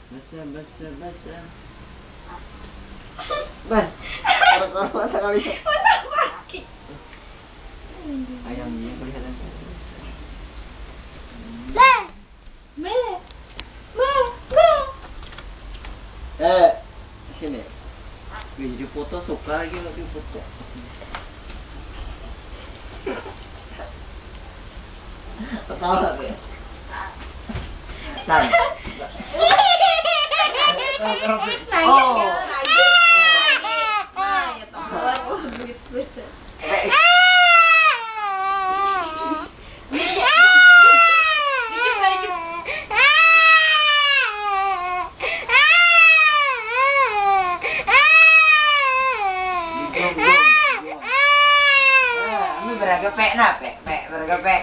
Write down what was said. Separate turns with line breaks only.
Basah.
Ban. Orang mata kali.
Ayamnya kelihatan.
Me.
Sini. Gue jadi foto suka lagi di foto.
Ketawa tuh ya. Tan. Oh.
Nah, ya toh. Duit besar.
Ini beragam pek na pek beragam pek.